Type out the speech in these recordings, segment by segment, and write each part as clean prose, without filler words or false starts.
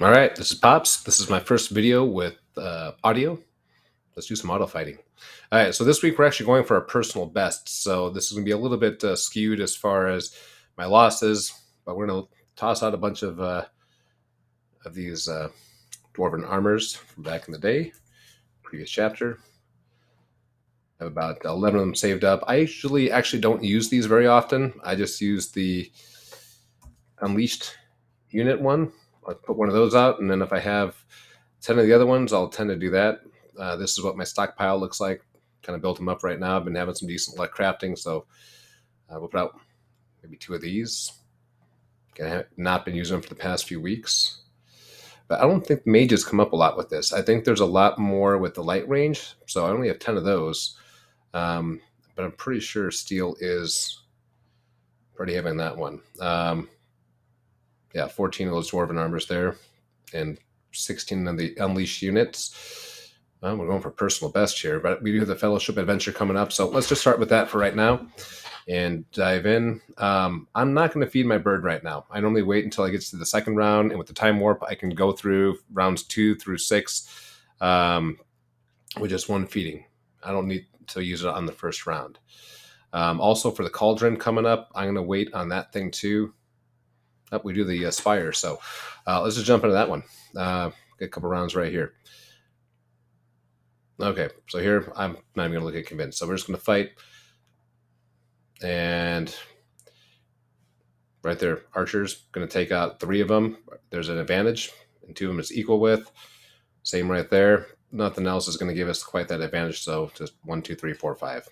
All right, this is Pops. This is my first video with audio. Let's do some auto fighting. All right, so this week we're actually going for our personal best. So this is going to be a little bit skewed as far as my losses, but we're going to toss out a bunch of these dwarven armors from back in the day, previous chapter. I have about 11 of them saved up. I actually don't use these very often. I just use the Unleashed unit one. I'll put one of those out, and then if I have 10 of the other ones, I'll tend to do that. This is what my stockpile looks like. Kind of built them up right now. I've been having some decent luck crafting, so we'll put out maybe 2 of these. I have not been using them for the past few weeks. But I don't think mages come up a lot with this. I think there's a lot more with the light range, so I only have 10 of those. But I'm pretty sure steel is pretty heavy on that one. Yeah, 14 of those dwarven armors there, and 16 of the unleashed units. Well, we're going for personal best here, but we do have the fellowship adventure coming up, so let's just start with that for right now and dive in. I'm not going to feed my bird right now. I normally wait until I get to the second round, and with the time warp, I can go through rounds 2 through 6 with just one feeding. I don't need to use it on the first round. Also, for the cauldron coming up, I'm going to wait on that thing too. We do the spire, so let's just jump into that one. Get a couple rounds right here. Okay, so here I'm not even going to look at convinced. So we're just going to fight. And right there, archers, going to take out 3 of them. There's an advantage, and 2 of them is equal with. Same right there. Nothing else is going to give us quite that advantage, so just 1, 2, 3, 4, 5.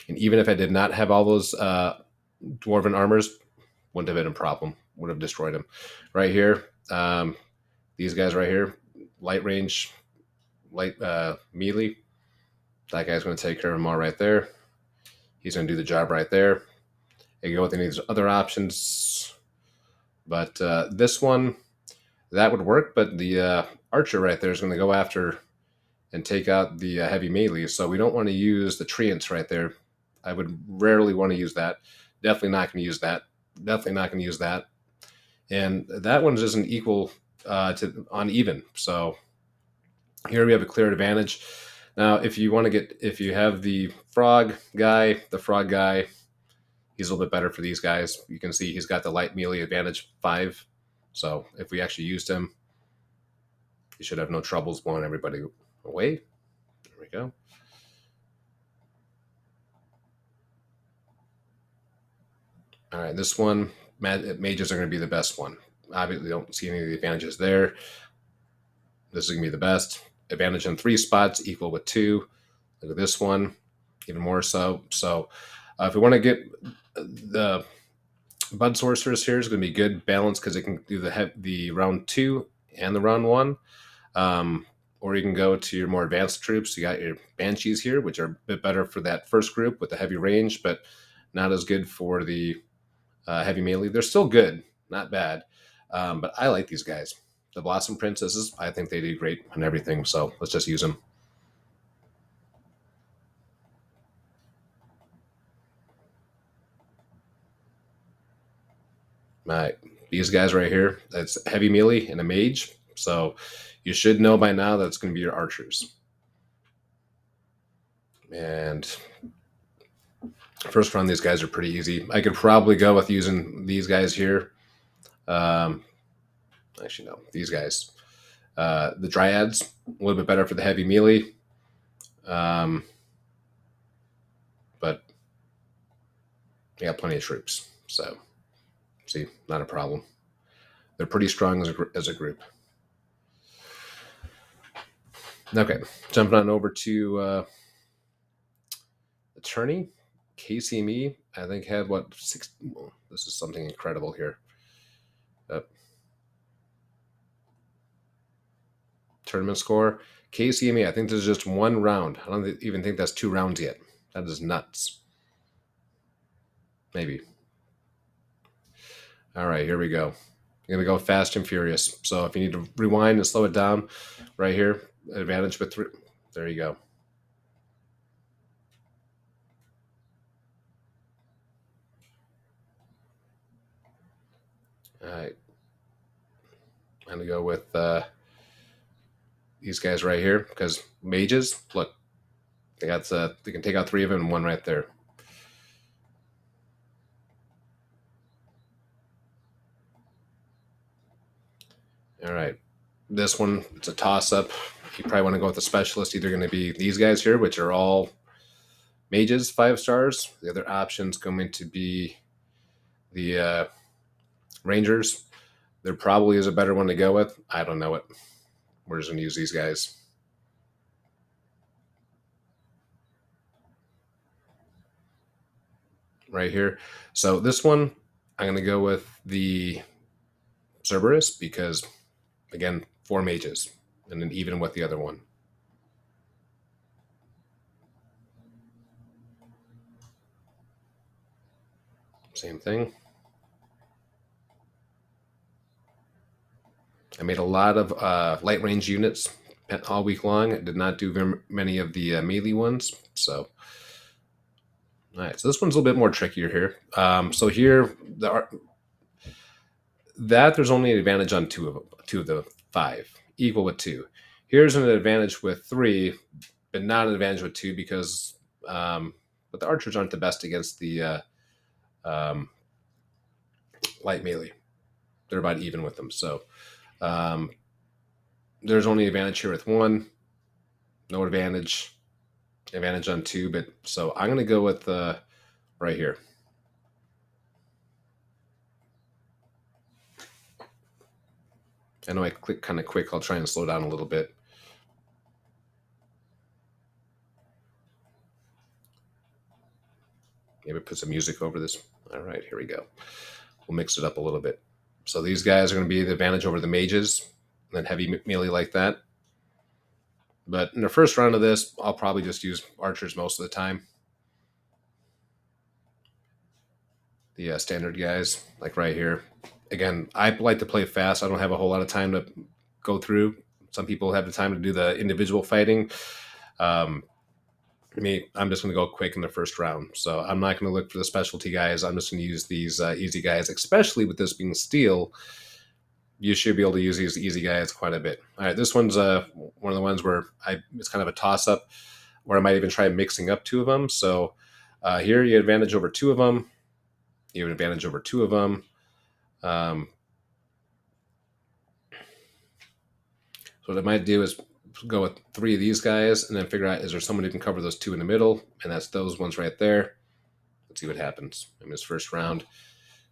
And even if I did not have all those dwarven armors, wouldn't have been a problem. Would have destroyed them. Right here, these guys right here, light range, light melee. That guy's going to take care of them all right there. He's going to do the job right there. You go with any of these other options, but this one, that would work. But the archer right there is going to go after and take out the heavy melee. So we don't want to use the treants right there. I would rarely want to use that. Definitely not going to use that. Definitely not going to use that. And that one isn't equal to uneven. So here we have a clear advantage. Now, if you have the frog guy, he's a little bit better for these guys. You can see he's got the light melee advantage 5. So if we actually used him, he should have no troubles blowing everybody away. There we go. All right, this one, mages are going to be the best one. Obviously, don't see any of the advantages there. This is going to be the best. Advantage in 3 spots, equal with 2. Look at this one, even more so. So if we want to get the Bud Sorceress here, is going to be good balance because it can do the round 2 and the round 1. Or you can go to your more advanced troops. You got your Banshees here, which are a bit better for that first group with the heavy range, but not as good for the heavy melee. They're still good, not bad, but I like these guys. The Blossom Princesses, I think they do great on everything, so let's just use them. All right, these guys right here, that's heavy melee and a mage, so you should know by now that it's going to be your archers. And first round, these guys are pretty easy. I could probably go with using these guys here. Actually, no, these guys. The Dryads, a little bit better for the heavy melee. But they got plenty of troops. So, see, not a problem. They're pretty strong as a group. Okay, jumping on over to Attorney. KCME, I think, had what, 6. Well, this is something incredible here. Tournament score. KCME, I think there's just 1 round. I don't even think that's 2 rounds yet. That is nuts. Maybe. All right, here we go. I'm going to go fast and furious. So if you need to rewind and slow it down, right here, advantage with 3. There you go. Alright, I'm going to go with these guys right here, because mages, look, they can take out 3 of them and 1 right there. Alright, this one, it's a toss-up. You probably want to go with the specialist. Either going to be these guys here, which are all mages, 5 stars. The other option's going to be the rangers. There probably is a better one to go with. I don't know it. We're just going to use these guys. Right here. So this one, I'm going to go with the Cerberus because, again, 4 mages. And then even with the other one. Same thing. I made a lot of light range units all week long. I did not do very many of the melee ones. So, all right. So this one's a little bit more trickier here. So here, there's only an advantage on 2 of the 5, equal with 2. Here's an advantage with 3, but not an advantage with 2 because, but the archers aren't the best against the light melee. They're about even with them. So there's only advantage here with 1, no advantage on 2. But so I'm going to go with right here. I know I click kind of quick. I'll try and slow down a little bit. Maybe put some music over this. All right, here we go. We'll mix it up a little bit. So these guys are going to be the advantage over the mages, and then heavy melee like that. But in the first round of this, I'll probably just use archers most of the time. The standard guys, like right here. Again, I like to play fast. I don't have a whole lot of time to go through. Some people have the time to do the individual fighting. Me, I'm just going to go quick in the first round. So I'm not going to look for the specialty guys. I'm just going to use these easy guys, especially with this being steel. You should be able to use these easy guys quite a bit. All right, this one's one of the ones where it's kind of a toss-up, where I might even try mixing up 2 of them. So here you have advantage over 2 of them. You have an advantage over 2 of them. So what I might do is go with 3 of these guys and then figure out, is there someone who can cover those 2 in the middle? And that's those ones right there. Let's see what happens in this first round.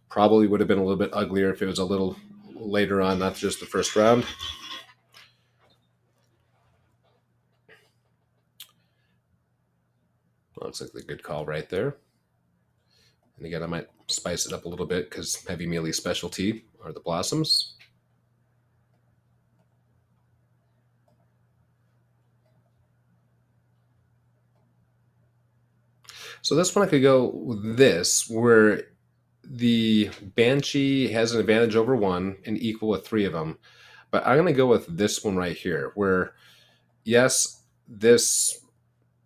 Probably would have been a little bit uglier if it was a little later on, not just the first round. Looks like a good call right there. And again, I might spice it up a little bit because heavy melee specialty are the blossoms. So this one I could go with this, where the Banshee has an advantage over 1 and equal with 3 of them. But I'm going to go with this one right here, where, yes, this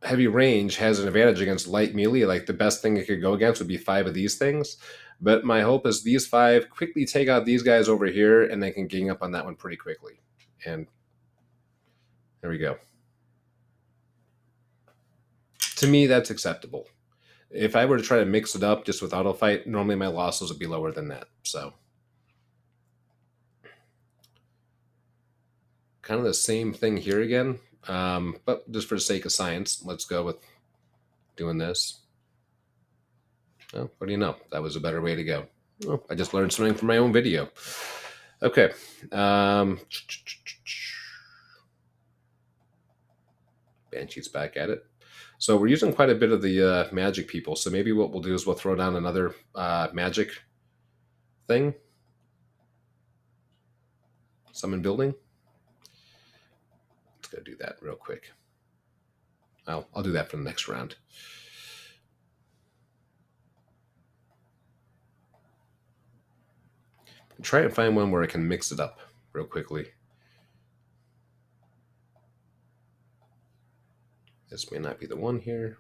heavy range has an advantage against light melee. Like the best thing it could go against would be 5 of these things. But my hope is these 5 quickly take out these guys over here, and they can gang up on that one pretty quickly. And there we go. To me, that's acceptable. If I were to try to mix it up just with auto fight, normally my losses would be lower than that. So kind of the same thing here again. But just for the sake of science, let's go with doing this. Oh, what do you know? That was a better way to go. Oh, I just learned something from my own video. Okay. Banshee's back at it. So we're using quite a bit of the magic people. So maybe what we'll do is we'll throw down another magic thing. Summon building. Let's go do that real quick. I'll do that for the next round. Try and find one where I can mix it up real quickly. This may not be the one here.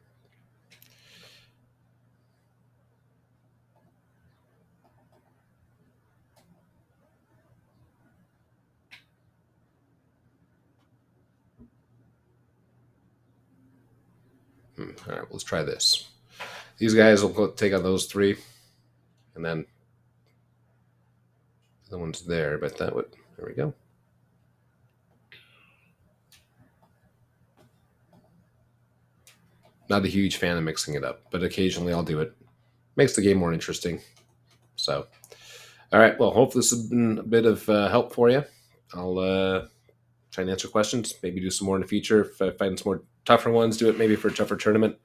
All right, let's try this. These guys will take on those three, and then the one's there, but that would, there we go. Not a huge fan of mixing it up, but occasionally I'll do it. Makes the game more interesting. So, all right, well, hopefully this has been a bit of help for you. I'll try and answer questions, maybe do some more in the future. If I find some more tougher ones, do it maybe for a tougher tournament.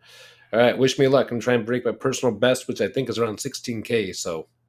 All right, wish me luck. I'm trying to break my personal best, which I think is around 16K, so